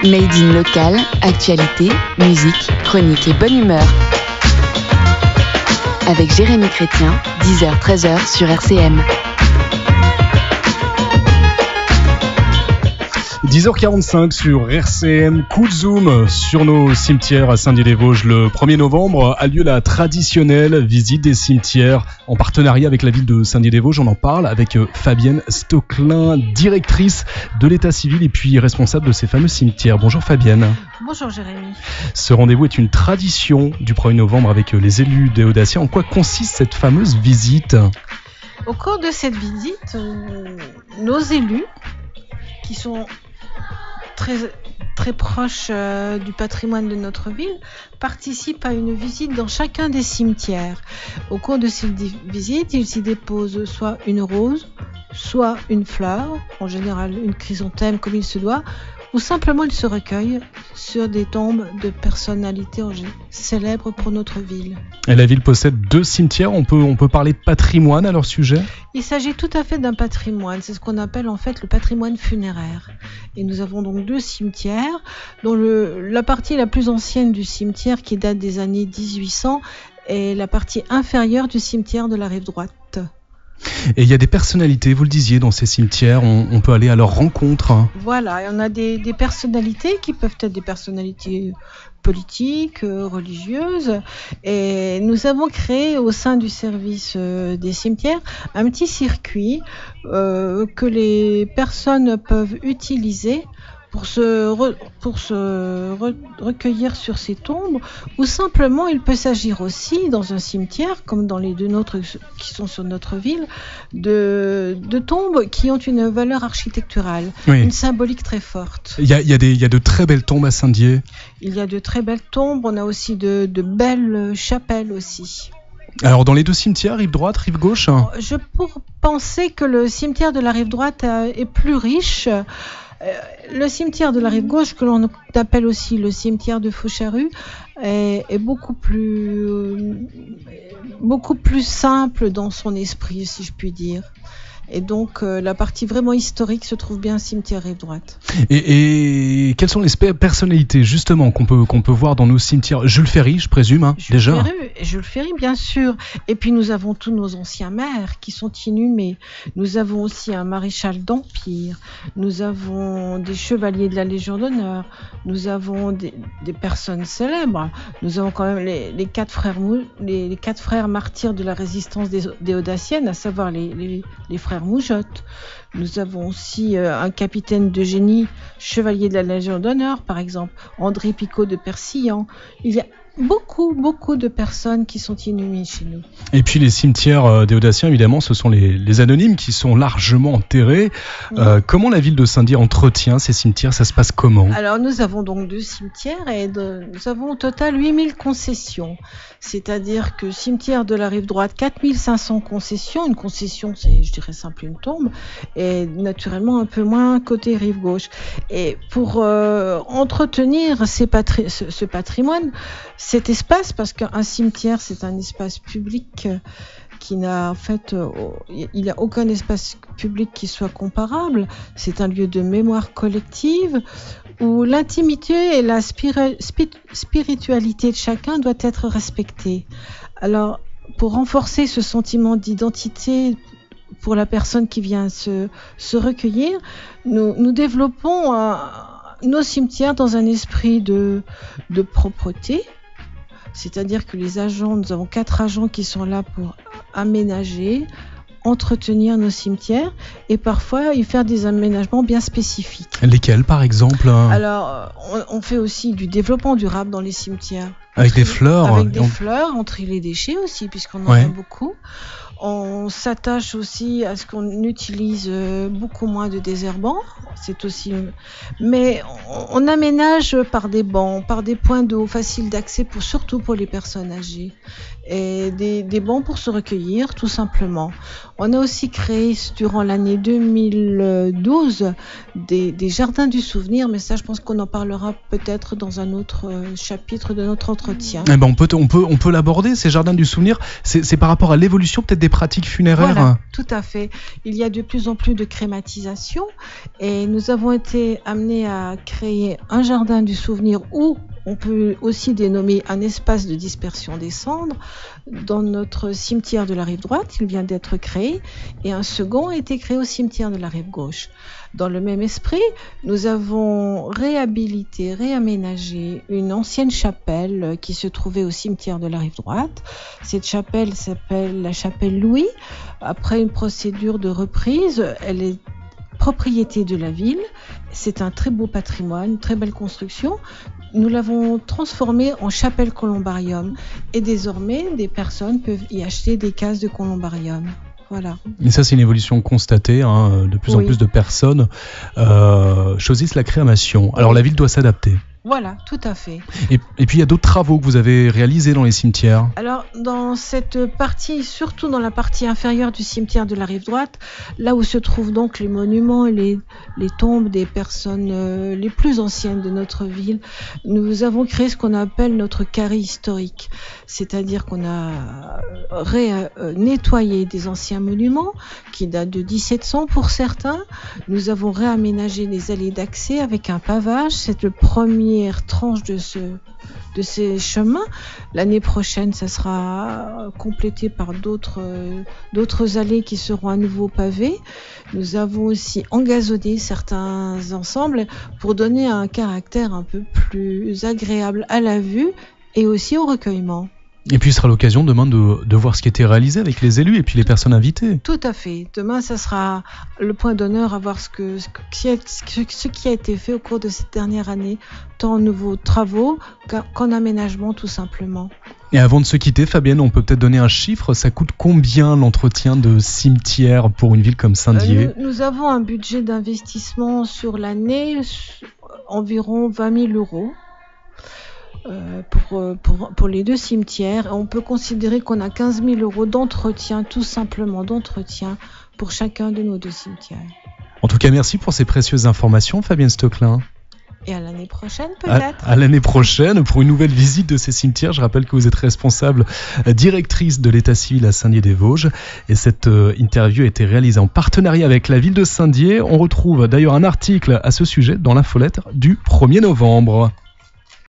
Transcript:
Made in local, actualité, musique, chronique et bonne humeur. Avec Jérémy Chrétien, 10h-13h sur RCM. 10h45 sur RCM, coup de zoom sur nos cimetières à Saint-Dié-des-Vosges. Le 1er novembre a lieu la traditionnelle visite des cimetières en partenariat avec la ville de Saint-Dié-des-Vosges. On en parle avec Fabienne Stocklin, directrice de l'état civil et puis responsable de ces fameux cimetières. Bonjour Fabienne. Bonjour Jérémy. Ce rendez-vous est une tradition du 1er novembre avec les élus des Hauts-Daciens. En quoi consiste cette fameuse visite ? Au cours de cette visite, nos élus, qui sont très proches du patrimoine de notre ville, participent à une visite dans chacun des cimetières. Au cours de cette visite, ils y déposent soit une rose, soit une fleur, en général une chrysanthème comme il se doit, ou simplement ils se recueillent sur des tombes de personnalités célèbres pour notre ville. Et la ville possède 2 cimetières, on peut parler de patrimoine à leur sujet ? Il s'agit tout à fait d'un patrimoine, c'est ce qu'on appelle en fait le patrimoine funéraire. Et nous avons donc 2 cimetières, dont la partie la plus ancienne du cimetière qui date des années 1800 est la partie inférieure du cimetière de la rive droite. Et il y a des personnalités, vous le disiez, dans ces cimetières, on peut aller à leur rencontre. Voilà, et on a des personnalités qui peuvent être des personnalités politiques, religieuses, et nous avons créé au sein du service des cimetières un petit circuit que les personnes peuvent utiliser pour se recueillir sur ces tombes, ou simplement il peut s'agir aussi dans un cimetière, comme dans les 2 nôtres qui sont sur notre ville, de tombes qui ont une valeur architecturale, oui, une symbolique très forte. Il y a de très belles tombes à Saint-Dié. Il y a de très belles tombes, on a aussi de belles chapelles aussi. Alors dans les 2 cimetières, rive droite, rive gauche ? Je pourrais penser que le cimetière de la rive droite est plus riche. Le cimetière de la rive gauche, que l'on appelle aussi le cimetière de Faucharus, est beaucoup plus simple dans son esprit, si je puis dire. Et donc la partie vraiment historique se trouve bien cimetière rive droite. Et quelles sont les personnalités justement qu'on peut voir dans nos cimetières ? Jules Ferry, je présume, déjà. Jules Ferry, bien sûr. Et puis nous avons tous nos anciens maires qui sont inhumés. Nous avons aussi un maréchal d'Empire. Nous avons des chevaliers de la Légion d'honneur. Nous avons des personnes célèbres. Nous avons quand même les 4 frères martyrs de la résistance des Hauts-Daciennes, à savoir les frères Moujotte. Nous avons aussi un capitaine de génie, chevalier de la Légion d'honneur, par exemple, André Picot de Persillan. Il y a beaucoup de personnes qui sont inhumées chez nous. Et puis les cimetières des Hauts-Daciens, évidemment, ce sont les anonymes qui sont largement enterrés. Oui. Comment la ville de Saint-Dié entretient ces cimetières ? Ça se passe comment ? Alors nous avons donc 2 cimetières et nous avons au total 8000 concessions. C'est-à-dire que cimetière de la rive droite, 4500 concessions. Une concession, c'est, je dirais, simple une tombe. Et naturellement un peu moins côté rive gauche. Et pour entretenir ce patrimoine, cet espace, parce qu'un cimetière c'est un espace public qui n'a en fait, il n'y a aucun espace public qui soit comparable. C'est un lieu de mémoire collective où l'intimité et la spiritualité de chacun doit être respectée. Alors, pour renforcer ce sentiment d'identité pour la personne qui vient se recueillir, nous développons nos cimetières dans un esprit de propreté. C'est-à-dire que nous avons 4 agents qui sont là pour aménager, entretenir nos cimetières et parfois y faire des aménagements bien spécifiques. Lesquels, par exemple ? Alors, on fait aussi du développement durable dans les cimetières. Avec des fleurs ? Avec des fleurs, on trie les déchets aussi, puisqu'on en a beaucoup. On s'attache aussi à ce qu'on utilise beaucoup moins de désherbants. C'est aussi, mais on aménage par des bancs, par des points d'eau faciles d'accès surtout pour les personnes âgées. Et des bancs pour se recueillir, tout simplement. On a aussi créé durant l'année 2012 des jardins du souvenir, mais ça je pense qu'on en parlera peut-être dans un autre chapitre de notre entretien. On peut l'aborder, ces jardins du souvenir. C'est par rapport à l'évolution peut-être des pratiques funéraires. Voilà, tout à fait. Il y a de plus en plus de crématisation et nous avons été amenés à créer un jardin du souvenir où on peut aussi dénommer un espace de dispersion des cendres dans notre cimetière de la rive droite. Il vient d'être créé et un second a été créé au cimetière de la rive gauche. Dans le même esprit, nous avons réhabilité, réaménagé une ancienne chapelle qui se trouvait au cimetière de la rive droite. Cette chapelle s'appelle la chapelle Louis. Après une procédure de reprise, elle est propriété de la ville. C'est un très beau patrimoine, une très belle construction. Nous l'avons transformée en chapelle columbarium et désormais des personnes peuvent y acheter des cases de columbarium. Voilà. Et ça, c'est une évolution constatée. De plus en plus de personnes choisissent la crémation. Alors la ville doit s'adapter. Voilà, tout à fait. Et puis il y a d'autres travaux que vous avez réalisés dans les cimetières. Alors dans cette partie, surtout dans la partie inférieure du cimetière de la rive droite, là où se trouvent donc les monuments, les tombes des personnes les plus anciennes de notre ville, nous avons créé ce qu'on appelle notre carré historique. C'est-à-dire qu'on a nettoyé des anciens monuments qui datent de 1700 pour certains. Nous avons réaménagé des allées d'accès avec un pavage. C'est le premier tranche de ces chemins. L'année prochaine, ça sera complété par d'autres allées qui seront à nouveau pavées. Nous avons aussi engazonné certains ensembles pour donner un caractère un peu plus agréable à la vue et aussi au recueillement. Et puis ce sera l'occasion demain de voir ce qui a été réalisé avec les élus et puis les personnes invitées. Tout à fait. Demain, ça sera le point d'honneur à voir ce qui a été fait au cours de cette dernière année, tant en nouveaux travaux qu'en aménagement tout simplement. Et avant de se quitter, Fabienne, on peut peut-être donner un chiffre. Ça coûte combien l'entretien de cimetière pour une ville comme Saint-Dié ? Nous avons un budget d'investissement sur l'année, environ 20 000 euros. Pour les deux cimetières. On peut considérer qu'on a 15 000 euros d'entretien, tout simplement d'entretien, pour chacun de nos deux cimetières. En tout cas, merci pour ces précieuses informations, Fabienne Stocklin. Et à l'année prochaine, peut-être. À l'année prochaine, pour une nouvelle visite de ces cimetières. Je rappelle que vous êtes responsable directrice de l'état civil à Saint-Dié-des-Vosges. Et cette interview a été réalisée en partenariat avec la ville de Saint-Dié. On retrouve d'ailleurs un article à ce sujet dans l'infolettre du 1er novembre.